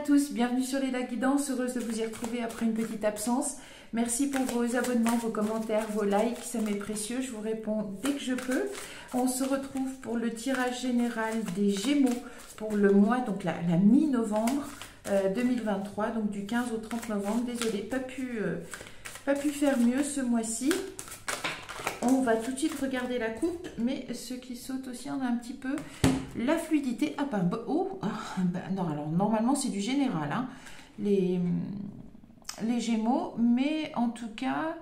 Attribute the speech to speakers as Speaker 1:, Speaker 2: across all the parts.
Speaker 1: tous, bienvenue sur Les Guidance, heureuse de vous y retrouver après une petite absence. Merci pour vos abonnements, vos commentaires, vos likes, ça m'est précieux, je vous réponds dès que je peux. On se retrouve pour le tirage général des Gémeaux pour le mois, donc la mi-novembre 2023, donc du 15 au 30 novembre. Désolée, pas pu faire mieux ce mois-ci. On va tout de suite regarder la coupe, mais ce qui saute aussi, on a un petit peu la fluidité. Ah ben, non, alors normalement c'est du général, hein, les Gémeaux, mais en tout cas,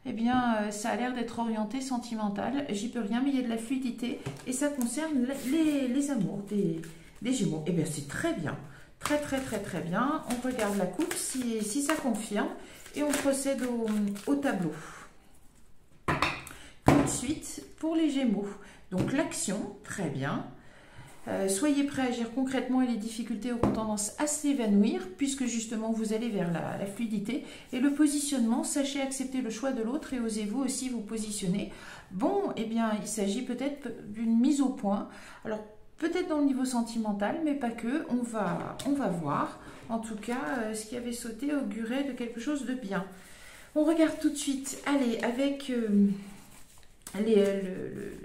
Speaker 1: eh bien, ça a l'air d'être orienté sentimental. J'y peux rien, mais il y a de la fluidité et ça concerne les amours des Gémeaux. Eh bien, c'est très bien, très bien. On regarde la coupe si ça confirme et on procède au tableau. Ensuite, pour les Gémeaux, donc l'action, très bien. Soyez prêts à agir concrètement et les difficultés auront tendance à s'évanouir puisque justement vous allez vers la fluidité. Et le positionnement, sachez accepter le choix de l'autre et osez-vous aussi vous positionner. Bon, eh bien, il s'agit peut-être d'une mise au point. Alors, peut-être dans le niveau sentimental, mais pas que. On va voir. En tout cas, ce qui avait sauté augurait de quelque chose de bien. On regarde tout de suite. Allez, avec le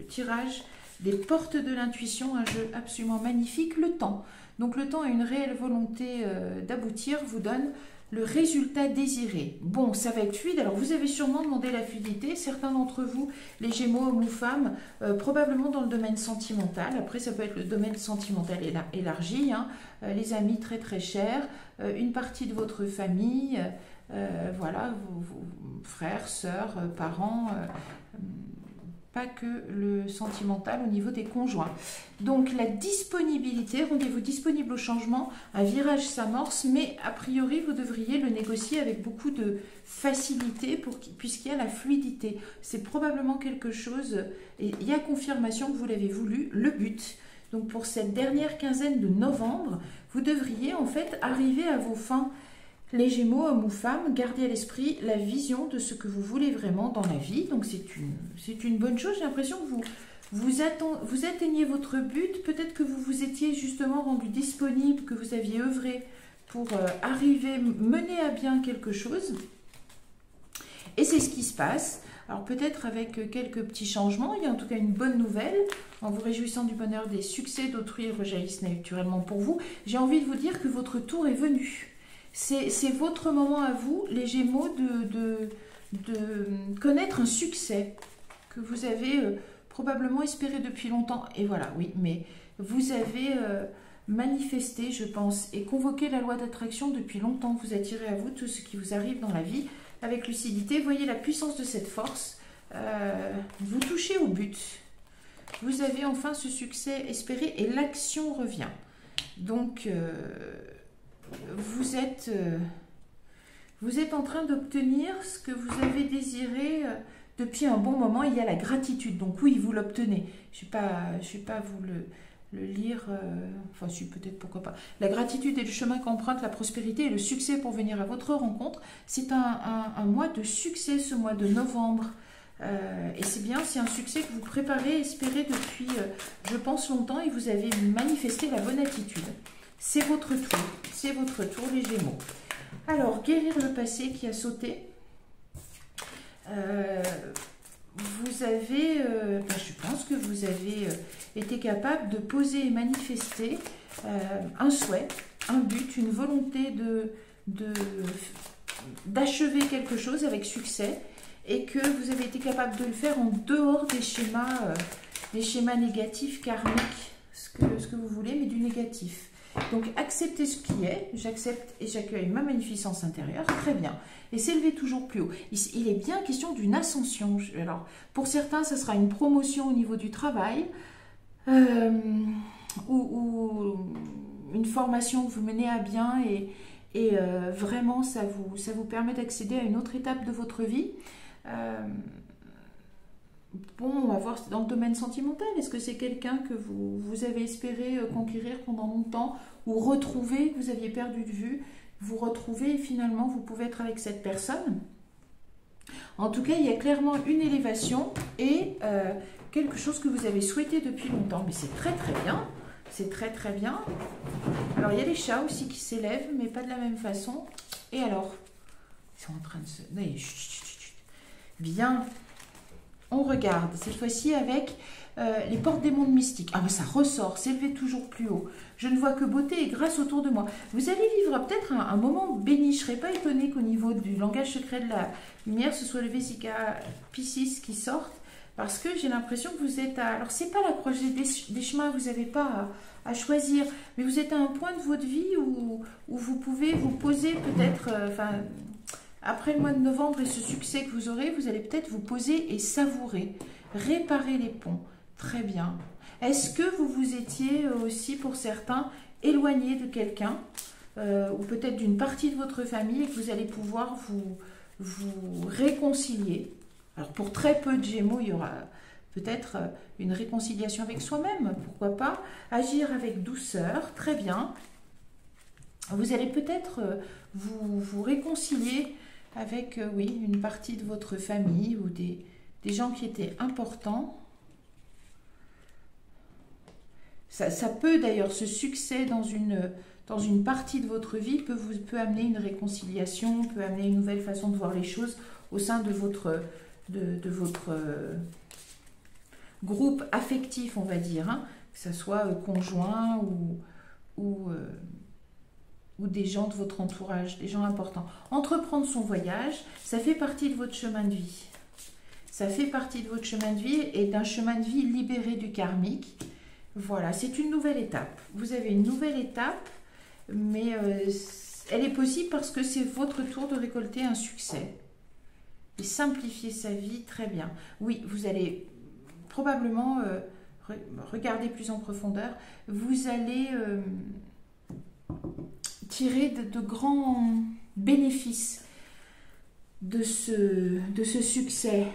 Speaker 1: tirage des portes de l'intuition, un jeu absolument magnifique, le temps. Donc le temps a une réelle volonté d'aboutir, vous donne le résultat désiré. Bon, ça va être fluide. Alors vous avez sûrement demandé la fluidité, certains d'entre vous, les Gémeaux, hommes ou femmes, probablement dans le domaine sentimental. Après ça peut être le domaine sentimental élargi, hein, les amis très chers, une partie de votre famille, voilà, vos frères, sœurs, parents, pas que le sentimental au niveau des conjoints. Donc la disponibilité, rendez-vous disponible au changement, un virage s'amorce, mais a priori vous devriez le négocier avec beaucoup de facilité puisqu'il y a la fluidité. C'est probablement quelque chose, et il y a confirmation que vous l'avez voulu, le but. Donc pour cette dernière quinzaine de novembre, vous devriez en fait arriver à vos fins. Les Gémeaux, hommes ou femmes, gardez à l'esprit la vision de ce que vous voulez vraiment dans la vie. Donc c'est une bonne chose. J'ai l'impression que vous atteignez votre but. Peut-être que vous vous étiez justement rendu disponible, que vous aviez œuvré pour mener à bien quelque chose. Et c'est ce qui se passe. Alors peut-être avec quelques petits changements. Il y a en tout cas une bonne nouvelle. En vous réjouissant du bonheur des succès d'autrui rejaillissent naturellement pour vous. J'ai envie de vous dire que votre tour est venu. C'est votre moment à vous, les Gémeaux, de connaître un succès que vous avez probablement espéré depuis longtemps. Et voilà, oui, mais vous avez manifesté, je pense, et convoqué la loi d'attraction depuis longtemps. Vous attirez à vous tout ce qui vous arrive dans la vie avec lucidité. Voyez la puissance de cette force. Vous touchez au but. Vous avez enfin ce succès espéré et l'action revient. Donc vous êtes en train d'obtenir ce que vous avez désiré depuis un bon moment. Il y a la gratitude, donc oui, vous l'obtenez. Je ne vais pas vous le lire, enfin si, peut-être, pourquoi pas. La gratitude est le chemin qu'emprunte la prospérité et le succès pour venir à votre rencontre. C'est un mois de succès, ce mois de novembre. Et c'est bien, c'est un succès que vous préparez, espérez depuis, je pense, longtemps, et vous avez manifesté la bonne attitude. C'est votre tour, les Gémeaux. Alors, guérir le passé qui a sauté. Vous avez, je pense que vous avez été capable de poser et manifester un souhait, un but, une volonté d'achever quelque chose avec succès et que vous avez été capable de le faire en dehors des schémas négatifs, karmiques, ce que vous voulez, mais du négatif. Donc, acceptez ce qui est, j'accepte et j'accueille ma magnificence intérieure, très bien. Et s'élever toujours plus haut. Il est bien question d'une ascension. Alors, pour certains, ce sera une promotion au niveau du travail ou une formation que vous menez à bien et vraiment, ça vous permet d'accéder à une autre étape de votre vie. Bon, on va voir dans le domaine sentimental. Est-ce que c'est quelqu'un que vous avez espéré conquérir pendant longtemps ou retrouver, que vous aviez perdu de vue, vous retrouvez et finalement vous pouvez être avec cette personne? En tout cas, il y a clairement une élévation et quelque chose que vous avez souhaité depuis longtemps. Mais c'est très bien. C'est très très bien. Alors, il y a les chats aussi qui s'élèvent, mais pas de la même façon. Et alors, ils sont en train de se... Non, chut, chut, chut, chut. Bien. On regarde, cette fois-ci avec les portes des mondes mystiques. Ah, mais ça ressort, s'élever toujours plus haut. Je ne vois que beauté et grâce autour de moi. Vous allez vivre peut-être un moment béni. Je ne serais pas étonnée qu'au niveau du langage secret de la lumière, ce soit le Vesica Piscis qui sorte. Parce que j'ai l'impression que vous êtes à... Alors, c'est pas la croisée des chemins, vous n'avez pas à choisir. Mais vous êtes à un point de votre vie où vous pouvez vous poser peut-être... après le mois de novembre et ce succès que vous aurez, vous allez peut-être vous poser et savourer. Réparer les ponts. Très bien. Est-ce que vous vous étiez aussi, pour certains, éloigné de quelqu'un ou peut-être d'une partie de votre famille et que vous allez pouvoir vous réconcilier? Alors, pour très peu de Gémeaux, il y aura peut-être une réconciliation avec soi-même. Pourquoi pas? Agir avec douceur. Très bien. Vous allez peut-être vous réconcilier avec, oui, une partie de votre famille ou des gens qui étaient importants. Ça peut d'ailleurs, ce succès dans une partie de votre vie peut amener une réconciliation, peut amener une nouvelle façon de voir les choses au sein de votre groupe affectif, on va dire, hein, que ce soit conjoint ou des gens de votre entourage, des gens importants. Entreprendre son voyage, ça fait partie de votre chemin de vie. Ça fait partie de votre chemin de vie et d'un chemin de vie libéré du karmique. Voilà, c'est une nouvelle étape. Vous avez une nouvelle étape, mais elle est possible parce que c'est votre tour de récolter un succès. Et simplifier sa vie, très bien. Oui, vous allez probablement regarder plus en profondeur. Vous allez tirer de grands bénéfices de ce succès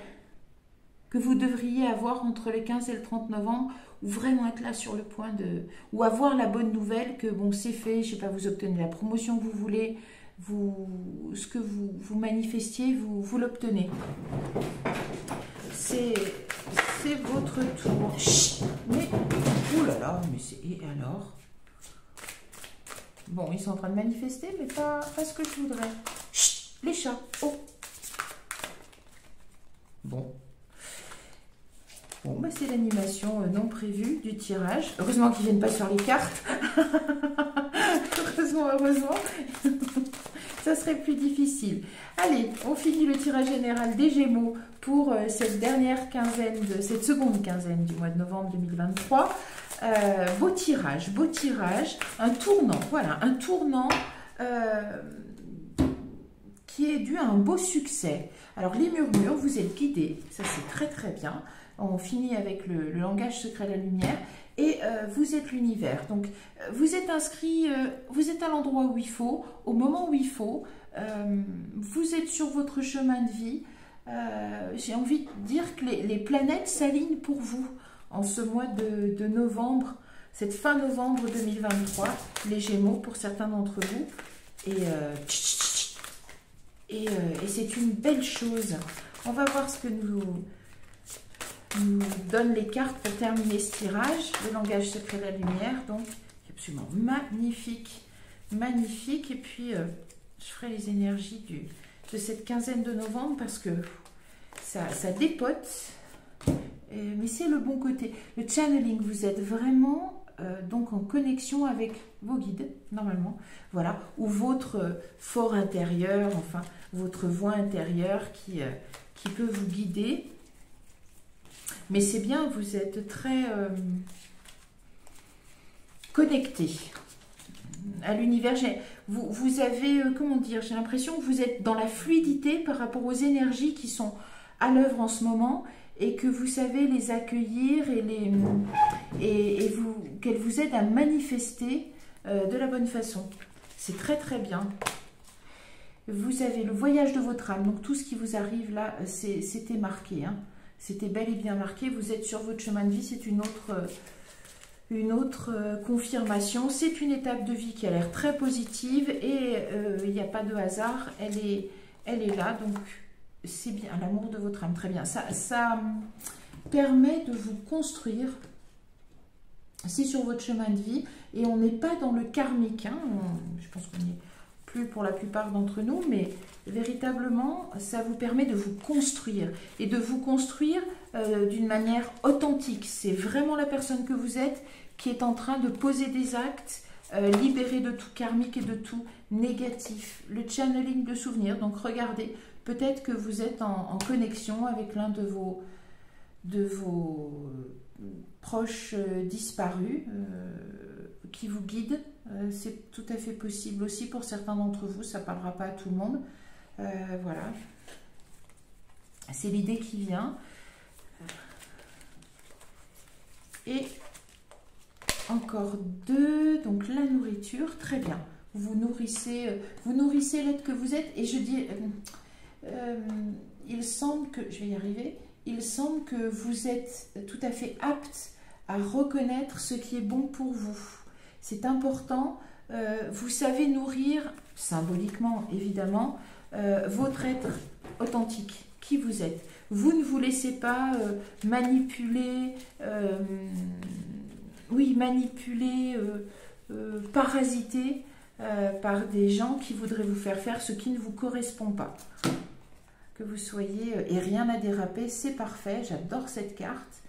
Speaker 1: que vous devriez avoir entre le 15 et le 30 novembre, ou vraiment être là sur le point de... ou avoir la bonne nouvelle que, bon, c'est fait, je ne sais pas, vous obtenez la promotion que vous voulez, ce que vous manifestiez, vous l'obtenez. C'est votre tour. Chut, mais, oulala, mais c'est... Et alors? Bon, ils sont en train de manifester, mais pas ce que je voudrais. Chut, les chats. Oh. Bon. Bon, bah c'est l'animation non prévue du tirage. Heureusement qu'ils ne viennent pas sur les cartes. Heureusement. Ça serait plus difficile. Allez, on finit le tirage général des Gémeaux pour cette dernière quinzaine, cette seconde quinzaine du mois de novembre 2023. Beau tirage, un tournant, voilà, un tournant qui est dû à un beau succès. Alors les murmures, vous êtes guidés, ça c'est très très bien. On finit avec le langage secret de la lumière et vous êtes l'univers. Donc vous êtes inscrit, vous êtes à l'endroit où il faut, au moment où il faut. Vous êtes sur votre chemin de vie. J'ai envie de dire que les planètes s'alignent pour vous en ce mois de novembre, cette fin novembre 2023, les Gémeaux pour certains d'entre vous. Et c'est une belle chose. On va voir ce que nous donnent les cartes pour terminer ce tirage. Le langage secret de la lumière, donc absolument magnifique. Magnifique. Et puis, je ferai les énergies de cette quinzaine de novembre parce que ça dépote. Mais c'est le bon côté. Le channeling, vous êtes vraiment donc en connexion avec vos guides, normalement. Voilà. Ou votre fort intérieur, enfin, votre voix intérieure qui peut vous guider. Mais c'est bien, vous êtes très connecté à l'univers. Vous avez, comment dire, j'ai l'impression que vous êtes dans la fluidité par rapport aux énergies qui sont à l'œuvre en ce moment et que vous savez les accueillir et qu'elles vous aident à manifester de la bonne façon. C'est très très bien. Vous avez le voyage de votre âme, donc tout ce qui vous arrive là, c'était marqué, hein. C'était bel et bien marqué, vous êtes sur votre chemin de vie, c'est une autre confirmation. C'est une étape de vie qui a l'air très positive et il n'y a pas de hasard, elle est là, donc c'est bien, l'amour de votre âme, très bien. Ça permet de vous construire c'est sur votre chemin de vie et on n'est pas dans le karmique. Hein. Je pense qu'on n'y est plus pour la plupart d'entre nous, mais véritablement, ça vous permet de vous construire et de vous construire d'une manière authentique. C'est vraiment la personne que vous êtes qui est en train de poser des actes libérés de tout karmique et de tout négatif. Le channeling de souvenirs, donc regardez, peut-être que vous êtes en connexion avec l'un de vos proches disparus qui vous guident. C'est tout à fait possible aussi pour certains d'entre vous, ça ne parlera pas à tout le monde. Voilà, c'est l'idée qui vient. Et encore deux, donc la nourriture, très bien. Vous nourrissez l'être que vous êtes. Et je dis, il semble que, je vais y arriver, il semble que vous êtes tout à fait apte à reconnaître ce qui est bon pour vous. C'est important. Vous savez nourrir, symboliquement évidemment, votre être authentique, qui vous êtes. Vous ne vous laissez pas manipuler, parasiter par des gens qui voudraient vous faire faire ce qui ne vous correspond pas. Que vous soyez, et rien à déraper, c'est parfait, j'adore cette carte.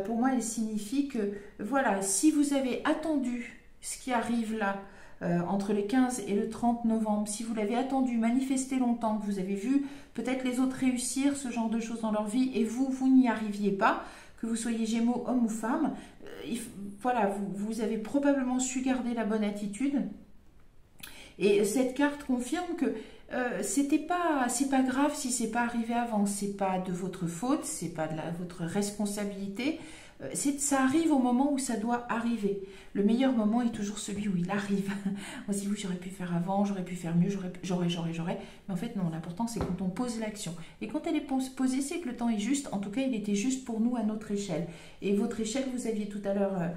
Speaker 1: Pour moi, elle signifie que, voilà, si vous avez attendu ce qui arrive là, entre le 15 et le 30 novembre, si vous l'avez attendu, manifesté longtemps, que vous avez vu peut-être les autres réussir ce genre de choses dans leur vie et vous n'y arriviez pas, que vous soyez Gémeaux, homme ou femme, voilà, vous avez probablement su garder la bonne attitude. Et cette carte confirme que c'est pas grave si c'est pas arrivé avant, c'est pas de votre faute, c'est pas de votre responsabilité. Ça arrive au moment où ça doit arriver. Le meilleur moment est toujours celui où il arrive. On se dit, oui, j'aurais pu faire avant, j'aurais pu faire mieux, j'aurais. Mais en fait, non, l'important, c'est quand on pose l'action. Et quand elle est posée, c'est que le temps est juste. En tout cas, il était juste pour nous à notre échelle. Et votre échelle, vous aviez tout à l'heure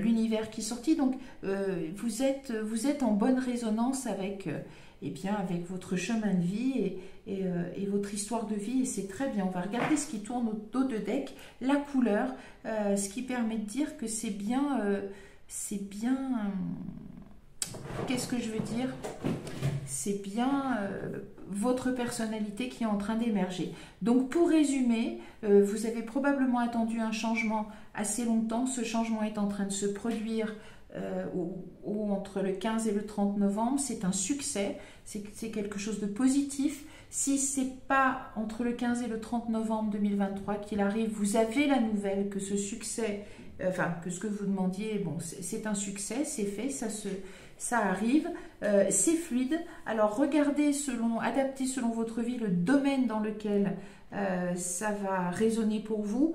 Speaker 1: l'univers qui est sorti. Donc, vous êtes en bonne résonance avec... avec votre chemin de vie et votre histoire de vie, et c'est très bien. On va regarder ce qui tourne au dos de deck, la couleur, ce qui permet de dire que c'est bien, qu'est-ce que je veux dire? C'est bien votre personnalité qui est en train d'émerger. Donc pour résumer, vous avez probablement attendu un changement assez longtemps, ce changement est en train de se produire ou entre le 15 et le 30 novembre, c'est un succès, c'est quelque chose de positif. Si c'est pas entre le 15 et le 30 novembre 2023 qu'il arrive, vous avez la nouvelle que ce succès, que ce que vous demandiez, bon, c'est un succès, c'est fait, ça arrive, c'est fluide. Alors regardez adaptez selon votre vie le domaine dans lequel ça va résonner pour vous.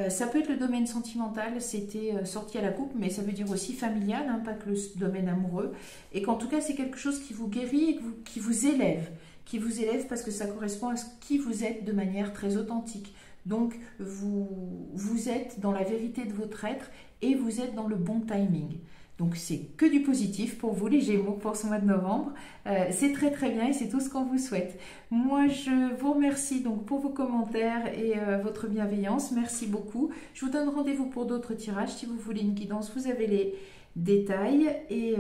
Speaker 1: Ça peut être le domaine sentimental, c'était sorti à la coupe, mais ça veut dire aussi familial, hein, pas que le domaine amoureux. Et qu'en tout cas, c'est quelque chose qui vous guérit et qui vous élève. Qui vous élève parce que ça correspond à ce qui vous êtes de manière très authentique. Donc, vous êtes dans la vérité de votre être et vous êtes dans le bon timing. Donc, c'est que du positif pour vous, les Gémeaux, pour ce mois de novembre. C'est très, très bien et c'est tout ce qu'on vous souhaite. Moi, je vous remercie donc pour vos commentaires et votre bienveillance. Merci beaucoup. Je vous donne rendez-vous pour d'autres tirages. Si vous voulez une guidance, vous avez les détails. Et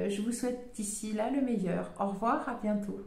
Speaker 1: je vous souhaite d'ici là le meilleur. Au revoir, à bientôt.